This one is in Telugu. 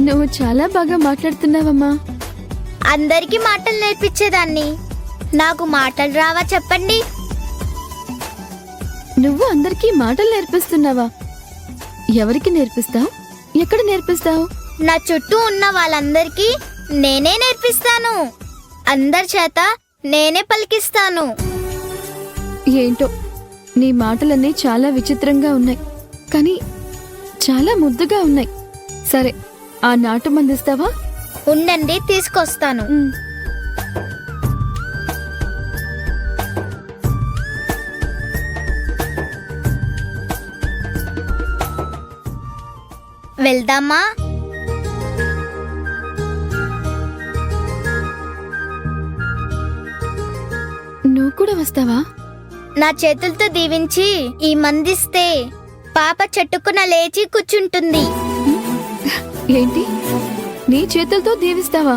నువ్వు చాలా బాగా మాట్లాడుతున్నావమ్మా. అందరికీ మాటలు నేర్పించేదాన్ని. నాకు మాటలు రావా చెప్పండి? నువ్వు అందరికీ మాటలు నేర్పిస్తున్నావా? ఎవరికి నేర్పిస్తావు? ఎక్కడ నేర్పిస్తావు? నా చుట్టూ ఉన్న వాళ్ళందరికీ నేనే నేర్పిస్తాను. అందరి చేత నేనే పలికిస్తాను. ఏంటో నీ మాటలన్నీ చాలా విచిత్రంగా ఉన్నాయి, కానీ చాలా ముద్దుగా ఉన్నాయి. సరే, ఆ నాటు మందిస్తావా? ఉండండి, తీసుకొస్తాను. వెళ్దామా? నువ్వు కూడా వస్తావా? నా చేతులతో దీవించి ఈ మందిస్తే పాప చెట్టుకున లేచి కూర్చుంటుంది. ఏంటి, నీ చేతులతో దీవిస్తావా?